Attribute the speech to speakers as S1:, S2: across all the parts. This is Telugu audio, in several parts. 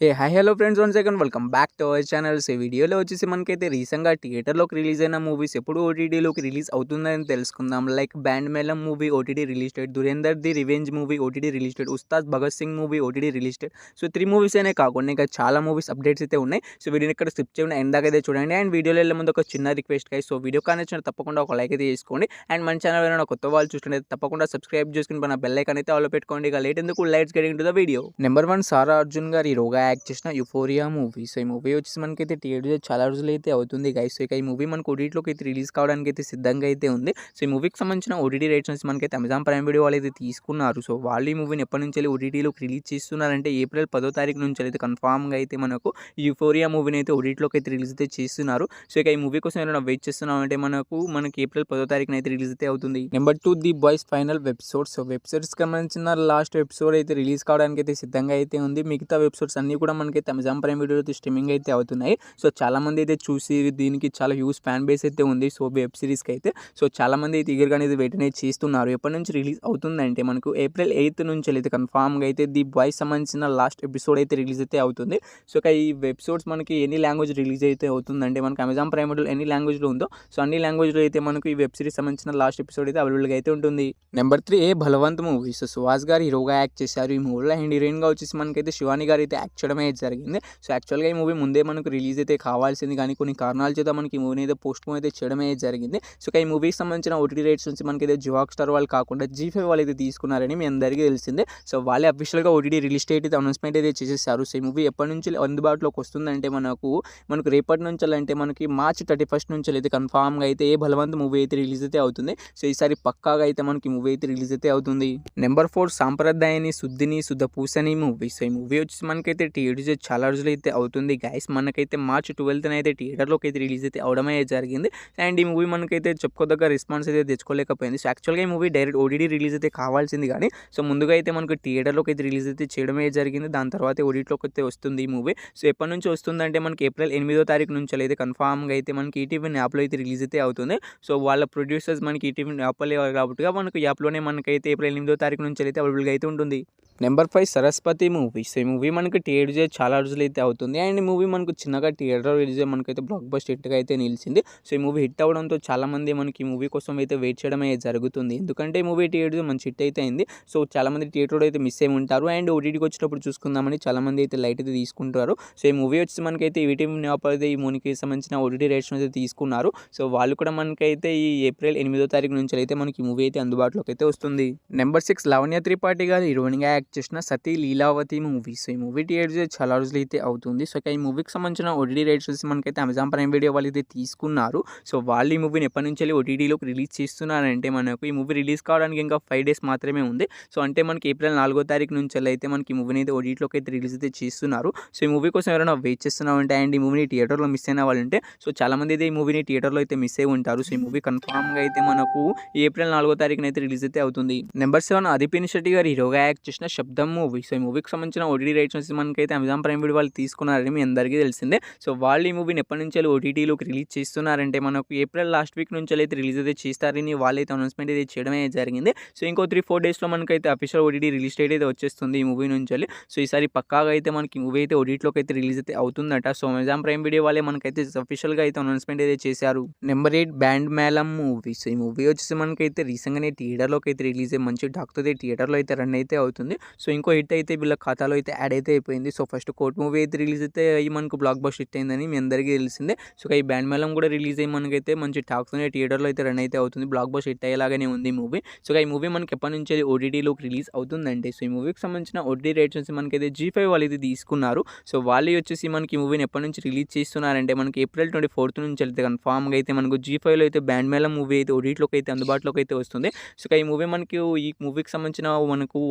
S1: Hi hello friends, one second welcome back to our channels. ఈ వీడియోలో వచ్చేసి మనకైతే రీసెంట్గా థియేటర్లోకి రిలీజ్ అయిన మూవీస్ ఎప్పుడు ఓటీటీలోకి రిలీజ్ అవుతుందని తెలుసుకుందాం. Like band Melam movie OTT release date, Dhurandhar the revenge movie OTT release date, Ustaad Bhagat Singh movie OTT release date. So 3 movies అనే కాకుండా ఇంకా చాలా మూవీస్ అప్డేట్స్ అయితే ఉన్నాయి. సో వీడియోని ఇక్కడ స్కిప్ చేయకుండా ఎందాకైతే చూడండి. అండ్ వీడియోలో వెళ్ళే ముందు ఒక చిన్న రిక్వెస్ట్ గైస్, సో వీడియో కానీ తప్పకుండా ఒక లైక్ అయితే చేసుకోండి. అండ్ మన ఛానల్ ఏమైనా కొత్త వాళ్ళు చూస్తుంటే తప్పకుండా సబ్స్క్రైబ్ చేసుకుని మన బెల్ ఐకాన్ అయితే ఆల్లో పెట్టుకోండి. ఇక లేట్ ఎందుకు, let's get into the video. Number 1, సారా అర్జున్ గారు హీరోగా యాక్ట్ చేసిన యుఫోరియా మూవీ. సో ఈ మూవీ వచ్చేసి మనకైతే థియేటర్ చాలా రోజులు అయితే అవుతుంది గైస్. సో ఇక ఈ మూవీ మనకు ఓటీటీలోకి అయితే రిలీజ్ కావడానికి అయితే సిద్ధంగా అయితే ఉంది. సో ఈ మూవీకి సంబంధించిన ఓటీటీ రైట్స్ నుంచి మనకైతే అమెజాన్ ప్రైమ్ వీడియో వాళ్ళు అయితే తీసుకున్నారు. సో వాళ్ళు ఈ మూవీని ఎప్పటి నుంచి ఓటీటీలోకి రిలీజ్ చేస్తున్నారంటే ఏప్రిల్ 10వ తారీఖు నుంచి అయితే కన్ఫామ్గా అయితే మనకు యూఫోరియా మూవీని అయితే ఓటీటీలోకి అయితే రిలీజ్ అయితే చేస్తున్నారు. సో ఇక ఈ మూవీ కోసం ఏమైనా వెయిట్ చేస్తున్నామంటే మనకి ఏప్రిల్ 10వ తారీఖున అయితే రిలీజ్ అయితే అవుతుంది. Number 2, the boys final websode. So websites సంబంధించిన లాస్ట్ ఎపిసోడ్ అయితే రిలీజ్ కావడానికి అయితే సిద్ధంగా అయితే ఉంది. మిగతా వెబ్సైట్స్ అన్ని కూడా మనకైతే అమెజాన్ ప్రైమ్ వీడియో అయితే స్ట్రీమింగ్ అయితే అవుతున్నాయి. సో చాలా మంది అయితే చూసి దీనికి చాలా హ్యూజ్ ఫ్యాన్ బేస్ అయితే ఉంది. సో వెబ్ సిరీస్కి అయితే సో చాలా మంది అయితే ఈగర్గా అనేది వెయిట్ అనేది చేస్తున్నారు. ఎప్పటి నుంచి రిలీజ్ అవుతుందంటే మనకు ఏప్రిల్ 8th నుంచి అయితే కన్ఫామ్గా అయితే ది బాయ్స్ సంబంధించిన లాస్ట్ ఎపిసోడ్ అయితే రిలీజ్ అయితే అవుతుంది. సో ఇక ఈ వెబ్సైట్స్ మనకి ఎన్ని లాంగ్వేజ్ రిలీజ్ అయితే అవుతుందంటే మనకి అమెజాన్ ప్రైమ్ వీడియో ఎన్ని లాంగ్వేజ్లో ఉందో సో అన్ని లాంగ్వేజ్లో అయితే మనకు ఈ వెబ్ సిరీస్ సంబంధించిన లాస్ట్ ఎపిసోడ్ అయితే అవైలబుల్గా అయితే ఉంటుంది. Number 3, Balwant movie. So Suhas గారు హీరోగా యాక్ట్ చేశారు ఈ మూవీలో. అండ్ హీరోయిన్గా వచ్చేసి మనకైతే శివాని గారు అయితే యాక్ట్ చేయడమే జరిగింది. సో యాక్చువల్గా ఈ మూవీ ముందే మనకు రిలీజ్ అయితే కావాల్సింది, కానీ కొన్ని కారణాల చేత మనకి ఈ మూవీని అయితే పోస్ట్ పోన్ అయితే చేయడమే జరిగింది. సో ఈ మూవీకి సంబంధించిన ఓటీటీ రైట్స్ నుంచి మనకైతే జివాక్ స్టార్ వాళ్ళు కాకుండా G5 వాళ్ళు అయితే తీసుకున్నారని మీ అందరికీ తెలిసిందే. సో వాళ్ళే అఫీషియల్గా ఓటీటీ రిలీజ్ డేట్ అయితే అనౌన్స్మెంట్ అయితే చేసేసారు. సో ఈ మూవీ ఎప్పటి నుంచి అందుబాటులోకి వస్తుందంటే మనకు రేపటి నుంచి అంటే మనకి మార్చ్ 31st నుంచి అయితే కన్ఫామ్గా అయితే బలవంత్ మూవీ అయితే రిలీజ్ అయితే అవుతుంది. సో ఈసారి పక్కాగా అయితే మనకి మూవీ అయితే రిలీజ్ అయితే అవుతుంది. నెంబర్ 4, సాంప్రదాయని శుద్ధిని శుద్ధపూసని మూవీ. సో ఈ మూవీ వచ్చి మనకైతే థియేటర్ చాలా రోజులు అయితే అవుతుంది గైస్. మనకైతే మార్చ్ 12th అయితే థియేటర్లోకి అయితే రిలీజ్ అయితే అవడమే జరిగింది. అండ్ ఈ మూవీ మనకైతే చెప్పుకోదగ్గ రెస్పాన్స్ అయితే తెచ్చుకోలేకపోయింది. సో యాక్చువల్గా ఈ మూవీ డైరెక్ట్ ఓటీటీ రిలీజ్ అయితే కావాల్సింది, కానీ సో ముందుగా అయితే మనకు థియేటర్లోకి అయితే రిలీజ్ అయితే చేయడమే జరిగింది. దాని తర్వాత ఓటీటీలోకి అయితే వస్తుంది ఈ మూవీ. సో ఎప్పటి నుంచి వస్తుందంటే మనకి ఏప్రిల్ 8వ తారీఖు నుంచి అయితే కన్ఫామ్గా అయితే మనకి ఈటీవీ యాప్లో అయితే రిలీజ్ అయితే అవుతుంది. సో వాళ్ళ ప్రొడ్యూసర్స్ మనకి ఈటీవీ యాప్లో కాబట్టి మనకు యాప్లోనే మనకైతే ఏప్రిల్ 8వ తారీఖు నుంచి అయితే అవైలబుల్గా అయితే ఉంటుంది. Number 5, Saraswati movie. సో ఈ మూవీ మనకి థియేటర్ చాలా రోజులు అయితే అవుతుంది. అండ్ ఈ మూవీ మనకు చిన్నగా థియేటర్ రిలీజ్ మనకైతే బ్లాక్ బస్టర్ హిట్గా అయితే నిలిచింది. సో ఈ మూవీ హిట్ అవ్వడంతో చాలామంది మనకి ఈ మూవీ కోసం అయితే వెయిట్ చేయడమే జరుగుతుంది. ఎందుకంటే ఈ మూవీ థియేటర్ మంచి హిట్ అయితే అయింది. సో చాలామంది థియేటర్లో అయితే మిస్ అయి ఉంటారు. అండ్ ఓటీటీకి వచ్చేటప్పుడు చూసుకుందామని చాలామంది అయితే లైట్ అయితే తీసుకుంటారు. సో ఈ మూవీ వచ్చి మనకైతే ఈటీవీ యాప్ అయితే ఈ మూవీకి సంబంధించిన ఓటీటీ రైట్స్ అయితే తీసుకున్నారు. సో వాళ్ళు కూడా మనకైతే ఈ ఏప్రిల్ 8వ తారీఖు నుంచి అయితే మనకి మూవీ అయితే అందుబాటులోకి అయితే వస్తుంది. నెంబర్ 6, లావణ్య త్రిపాఠి గారు హీరోయిన్గా యాక్ట్ చేసిన సతీ లీలావతి మూవీ. సో ఈ మూవీ థియేటర్ చాలా రోజులు అయితే అవుతుంది. సో ఈ మూవీకి సంబంధించిన ఓటీటీ రైట్స్ వచ్చి మనకైతే అమెజాన్ ప్రైమ్ వీడియో వాళ్ళు అయితే తీసుకున్నారు. సో వాళ్ళు ఈ మూవీని ఎప్పటి నుంచి ఓటీటీలోకి రిలీజ్ చేస్తున్నారంటే మనకు ఈ మూవీ రిలీజ్ కావడానికి ఇంకా 5 days మాత్రమే ఉంది. సో అంటే మనకి ఏప్రిల్ 4వ తారీఖు నుంచి అయితే మనకి ఈ మూవీని అయితే ఓటీటీలోకి అయితే రిలీజ్ అయితే చేస్తున్నారు. సో ఈ మూవీ కోసం ఎవరైనా వెయిట్ చేస్తున్నామంటే అండ్ ఈ మూవీని థియేటర్లో మిస్ అయిన వాళ్ళు ఉంటే సో చాలామంది అయితే ఈ మూవీని థియేటర్లో అయితే మిస్ అయి ఉంటారు. సో ఈ మూవీ కన్ఫామ్గా అయితే మనకు ఏప్రిల్ 4వ తారీఖున అయితే రిలీజ్ అయితే అవుతుంది. నెంబర్ 7, అదిపిన్ శెట్టి గారు హీరోగా యాక్ట్ చేసిన శబ్దం మూవీ. సో ఈ మూవీకి సంబంధించిన ఓటీటీ రైట్స్ వచ్చి మనకైతే అమెజాన్ ప్రైమ్ వీడియో వాళ్ళు తీసుకున్నారని మీ అందరికీ తెలిసిందే. సో వాళ్ళు ఈ మూవీని ఎప్పటి నుంచి ఓటీటీలోకి రిలీజ్ చేస్తున్నారంటే మనకు ఏప్రిల్ లాస్ట్ వీక్ నుంచి అయితే రిలీజ్ అయితే చేస్తారని వాళ్ళైతే అనౌన్స్మెంట్ అయితే చేయడమే జరిగింది. సో ఇంకో 3-4 daysలో మనకైతే అఫీషియల్ ఓటీటీ రిలీజ్ డేట్ అయితే వచ్చేస్తుంది ఈ మూవీ నుంచి. సో ఈసారి పక్కాగా అయితే మనకి మూవీ అయితే ఓటీటీలోకి అయితే రిలీజ్ అయితే అవుతుందట. సో అమెజాన్ ప్రైమ్ వీడియో వాళ్ళే మనకైతే అఫీషియల్గా అయితే అనౌన్స్మెంట్ అయితే చేశారు. Number 8, band Melam movie. So ఈ మూవీ వచ్చేసి మనకైతే రీసెంట్గానే థియేటర్లోకి అయితే రిలీజ్ అయ్యి మంచి డాక్తో థియేటర్లో అయితే రన్ అయితే అవుతుంది. సో ఇంకో హిట్ అయితే వీళ్ళ ఖాతాలో అయితే యాడ్ అయితే అయిపోయింది. సో ఫస్ట్ కోర్ట్ మూవీ అయితే రిలీజ్ అయితే అయ్యి మనకు బ్లాక్ బస్టర్ హిట్ అయిందని మీ అందరికీ తెలిసిందే. సో ఈ బ్యాండ్ మేళం కూడా రిలీజ్ అయ్యి మనకైతే మంచి టాక్తోనే థియేటర్లో అయితే రన్ అయితే అవుతుంది. బ్లాక్ బస్టర్ హిట్ అయ్యేలాగానే ఉంది మూవీ. సో ఈ మూవీ మనకి ఎప్పటి నుంచి ఓటీటీలోకి రిలీజ్ అవుతుందంటే సో ఈ మూవీకి సంబంధించిన ఓటీటీ రైట్స్ వచ్చి మనకైతే G5 వాళ్ళు అయితే తీసుకున్నారు. సో వాళ్ళు వచ్చేసి మనకి ఈ మూవీని ఎప్పటి నుంచి రిలీజ్ చేస్తున్నారంటే మనకి ఏప్రిల్ 24th నుంచి అయితే కన్ఫామ్గా అయితే మనకు G5లో అయితే బ్యాండ్ మేళం మూవీ అయితే ఓటీటీలోకి అయితే అందుబాటులోకి అయితే వస్తుంది. సో ఈ మూవీ ఈ మూవీకి సంబంధించిన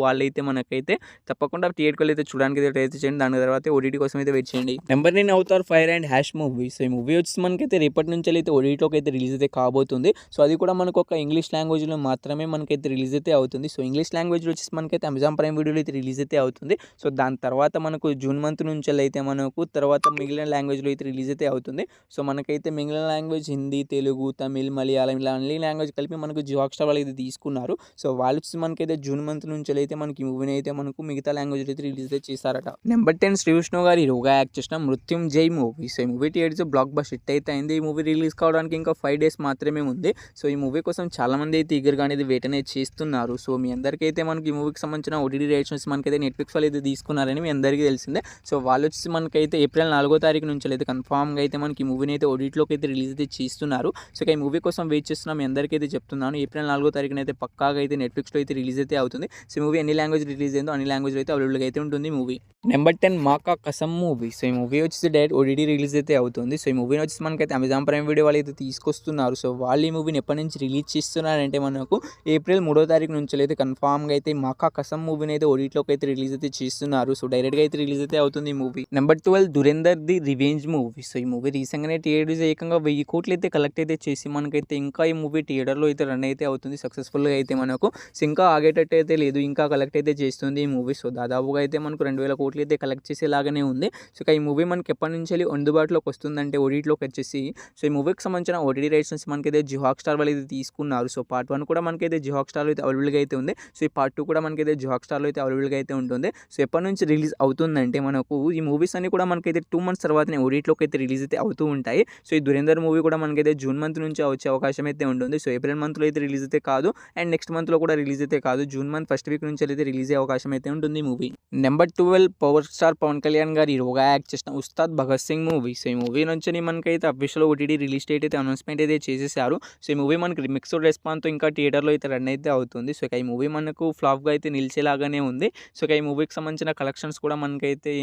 S1: వాళ్ళైతే మనకైతే తప్పకుండా థియేటర్లో అయితే చూడడానికి అయితే చేయండి. దాని తర్వాత ఓటీటీ కోసం అయితే వెయిట్ చేయండి. Number 9, Avatar fire and hash movie. So ఈ మూవీ వచ్చి మనకైతే రేపటి నుంచి అయితే ఓటీటీలోకి అయితే రిలీజ్ అయితే కాబోతుంది. సో అది కూడా మనకు ఒక ఇంగ్లీష్ లాంగ్వేజ్లో మాత్రమే మనకైతే రిలీజ్ అయితే అవుతుంది. సో ఇంగ్లీష్ లాంగ్వేజ్లో వచ్చేసి మనకైతే అమెజాన్ ప్రైమ్ వీడియోలో అయితే రిలీజ్ అయితే అవుతుంది. సో దాని తర్వాత మనకు జూన్ మంత్ నుంచి అయితే మనకు తర్వాత మిగిలిన లాంగ్వేజ్లో అయితే రిలీజ్ అయితే అవుతుంది. సో మనకైతే మిగిలిన లాంగ్వేజ్ హిందీ, తెలుగు, తమిళ్, మలయాళం ఇలా అన్ని లాంగ్వేజ్ కలిపి మనకు జివాక్ స్టార్ వాళ్ళు అయితే తీసుకున్నారు. సో వాళ్ళు వచ్చి మనకైతే జూన్ మంత్ నుంచి అయితే మనకి మూవీని అయితే మనకు మిగతా లాంగ్వేజ్ అయితే రిలీజ్ అయితే చేశారట. నెంబర్ 10 శ్రీ విష్ణు గారు హీరోగా యాక్ట్ చేసిన మృత్యుంజయ్ మూవీ. సో ఈ movie theatres block buster hit అయితే అయింది. ఈ మూవీ రిలీజ్ కావడానికి ఇంకా 5 డేస్ మాత్రమే ఉంది. సో ఈ మూవీ కోసం చాలామంది అయితే ఈగర్గా అనేది వెయిట్ అనేది చేస్తున్నారు. సో మీ అందరికైతే మనకి ఈ మూవీకి సంబంధించిన ఓటీటీ రైట్స్ మనకైతే నెట్ఫ్లిక్స్ వాళ్ళు అయితే తీసుకున్నారని మీ అందరికీ తెలిసిందే. సో వాళ్ళు వచ్చేసి మనకైతే ఏప్రిల్ 4వ తారీఖు నుంచి అయితే కన్ఫామ్గా అయితే మనకి ఈ మూవీని అయితే ఓటీటీలోకి అయితే రిలీజ్ అయితే చేస్తున్నారు. సో ఈ మూవీ కోసం వెయిట్ చేస్తున్నా మీ అందరికీ అయితే చెప్తున్నాను. ఏప్రిల్ 4వ తారీఖున అయితే పక్కాగా అయితే నెట్ఫ్లిక్స్లో అయితే రిలీజ్ అయితే అవుతుంది. సో మూవీ ఎన్ని లాంగ్వేజ్ రిలీజ్ అయిందో అన్ని లాంగ్వేజ్లో అయితే అవైలబుల్గా అయితే ఉంటుంది మూవీ. నెంబర్ 10 మాకా కసం మూవీ. సో ఈ మూవీ వచ్చేసి డైరెక్ట్ ఓటీటీ రిలీజ్ అయితే అవుతుంది. సో ఈ మూవీని వచ్చేసి మనకైతే అమెజాన్ ప్రైమ్ వీడియో వాళ్ళు అయితే తీసుకొస్తున్నారు. సో వాళ్ళు ఈ మూవీని ఎప్పటి నుంచి రిలీజ్ చేస్తున్నారంటే మనకు ఏప్రిల్ 3వ తారీఖు నుంచి అయితే కన్ఫామ్గా అయితే మాకా కసం మూవీని అయితే ఓటీటీలోకి అయితే రిలీజ్ అయితే చేస్తున్నారు. సో డైరెక్ట్గా అయితే రిలీజ్ అయితే అవుతుంది ఈ movie. Number 12 Dhurandhar the revenge movie. So ఈ మూవీ రీసెంట్గానే థియేటర్స్ ఏకంగా 1000 కోట్లు అయితే కలెక్ట్ అయితే చేసి మనకైతే ఇంకా ఈ మూవీ థియేటర్లో అయితే రన్ అయితే అవుతుంది సక్సెస్ఫుల్గా అయితే మనకు. సో ఇంకా ఆగేటట్టు అయితే లేదు, ఇంకా కలెక్ట్ అయితే చేస్తుంది ఈ మూవీ. సో దాదాపుగా అయితే మనకు 2000 కోట్లు అయితే కలెక్ట్ చేసేలాగానే ఉంది. సో ఈ మూవీ మనకి ఎప్పటి నుంచి అందుబాటులోకి వస్తుందంటే ఓటీటీలోకి వచ్చేసి సో ఈ మూవీకి సంబంధించిన ఓటీటీ రైట్స్ నుంచి మనకైతే జియో హాట్‌స్టార్ వాళ్ళు అయితే తీసుకున్నారు. సో పార్ట్ 1 కూడా మనకైతే జియో హాట్‌స్టార్లో అయితే అవైలబుల్గా అయితే ఉంది. సో ఈ పార్ట్ 2 కూడా మనకైతే జియో హాట్‌స్టార్లో అయితే అవైలబుల్గా అయితే ఉంటుంది. సో ఎప్పటి నుంచి రిలీజ్ అవుతుందంటే మనకు ఈ మూవీస్ అన్ని కూడా మనకైతే 2 మంత్స్ తర్వాతనే ఓటీటీలోకి అయితే రిలీజ్ అయితే అవుతూ ఉంటాయి. సో ఈ దురేందర్ మూవీ కూడా మనకైతే జూన్ మంత్ నుంచి వచ్చే అవకాశం అయితే ఉంటుంది. సో ఏప్రిల్ మంత్లో అయితే రిలీజ్ అయితే కాదు, అండ్ నెక్స్ట్ మంత్లో కూడా రిలీజ్ అయితే కాదు, జూన్ మంత్ ఫస్ట్ వీక్ నుంచి అయితే రిలీజ్ అయ్యే అవకాశం అయితే ఉంటుంది ఈ movie. Number 12 power star Pawan Kalyan గారు హీరోగా యాక్ట్ చేసిన ఉస్తాద్ భగత్ సింగ్ మూవీ. సో ఈ మూవీ నుంచి మనకైతే అఫీషియల్ ఓటీటీ రిలీజ్ డేట్ అయితే అనౌన్స్మెంట్ అయితే చేసేసారు. సో ఈ మూవీ మనకి మిక్స్డ్ రెస్పాన్స్తో ఇంకా థియేటర్లో అయితే రన్ అయితే అవుతుంది. సో ఈ మూవీ మనకు ఫ్లాప్గా అయితే నిలిచేలాగానే ఉంది. సో ఈ మూవీకి సంబంధించిన కలెక్షన్స్ కూడా మనకైతే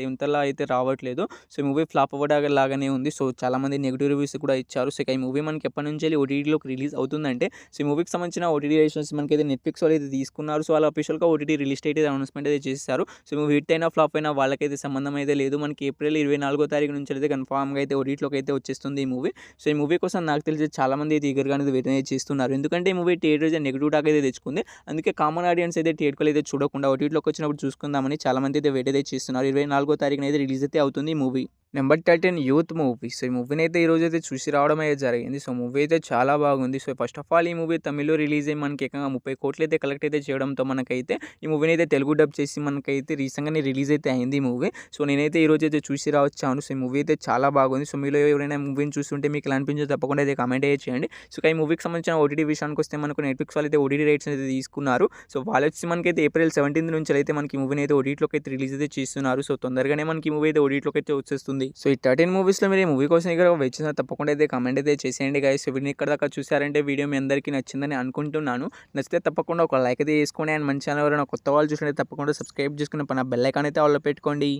S1: ఇంతలా అయితే రావట్లేదు. సో ఈ మూవీ ఫ్లాప్ అవ్వడాలాగానే ఉంది. సో చాలామంది నెగిటివ్ రివ్యూస్ కూడా ఇచ్చారు. సో ఈ మూవీ మనకి ఎప్పటి నుంచి ఓటీటీలోకి రిలీజ్ అవుతుందంటే సో ఈ మూవీకి సంబంధించిన ఓటీటీ రైట్స్ మనకైతే నెట్ఫ్లిక్స్ వాళ్ళు అయితే తీసుకున్నారు. సో వాళ్ళు అఫీషియల్గా ఓటీటీ రిలీజ్ డేట్ అయితే అనౌన్స్మెంట్ అయితే చేశారు. సో మూవీ హిట్ అయినా ఫ్లాప్ అయినా వాళ్ళకైతే సంబంధం అయితే లేదు. మనకి ఏప్రిల్ 24వ తారీఖు నుంచి అయితే కన్ఫామ్గా అయితే ఓటీటీలోకి అయితే వచ్చేస్తుంది ఈ మూవీ. సో ఈ మూవీ కోసం నాకు తెలిసి చాలామంది అయితే ఈగర్గా అనేది వెయిట్ అయితే చేస్తున్నారు. ఎందుకంటే ఈ మూవీ థియేటర్స్ నెగిటివ్ టాక్ అయితే తెచ్చుకుంది. అందుకే కామన్ ఆడియన్స్ అయితే థియేటర్లో అయితే చూడకుండా ఓటీటీలోకి వచ్చినప్పుడు చూసుకుందామని చాలామంది అయితే వెయిట్ అయితే చేస్తున్నారు. 24వ తారీఖున అయితే రిలీజ్ అయితే అవుతుంది ఈ movie. Number 13 youth movie. So ఈ మూవీని అయితే ఈరోజు అయితే చూసి రావడం అయితే జరిగింది. సో మూవీ అయితే చాలా బాగుంది. సో ఫస్ట్ ఆఫ్ ఆల్ ఈ మూవీ తమిళ్లో రిలీజ్ అయ్యి మనకి ఏకంగా 30 కోట్లు అయితే కలెక్ట్ అయితే చేయడంతో మనకైతే ఈ మూవీని అయితే తెలుగు డబ్ చేసి మనకైతే రీసెంట్గానే రిలీజ్ అయితే అయింది ఈ మూవీ. సో నేనైతే ఈరోజు అయితే చూసి రావచ్చాను. సో ఈ మూవీ అయితే చాలా బాగుంది. సో మీలో ఎవరైనా మూవీని చూస్తుంటే మీకు ఎలా అనిపించో తప్పకుండా అయితే కామెంట్ అయితే చేయండి. సో ఈ మూవీకి సంబంధించిన ఓటీటీ విషయానికి వస్తే మనకు నెట్ఫ్లిక్స్ వాళ్ళు అయితే ఓటీటీ రైట్స్ అయితే తీసుకున్నారు. సో వాళ్ళు వచ్చి మనకైతే ఏప్రిల్ 17 నుంచి అయితే మనకి ఈ మూవీని అయితే ఓటీటీలోకి అయితే రిలీజ్ అయితే చేస్తున్నారు. సో తొందరగానే మనకి ఈ మూవీ అయితే ఓటీటీలోకి అయితే వచ్చేస్తుంది. సో ఈ 13 మూవీస్లో మీరు ఈ మూవీ కోసం ఇక్కడ వెయిట్ చేసిన తప్పకుండా అయితే కామెంట్ అయితే చేసేయండి గైస్. వీడిని ఇక్కడ దాకా చూసారంటే వీడియో మీ అందరికీ నచ్చిందని అనుకుంటున్నాను. నచ్చితే తప్పకుండా ఒక లైక్ అయితే చేసుకోండి. అండ్ మంచి ఛానల్ ఎవరైనా కొత్త వాళ్ళు చూసినట్టు తప్పకుండా సబ్స్క్రైబ్ చేసుకుని పైన బెల్ ఐకాన్ అయితే ఆల్లో పెట్టుకోండి.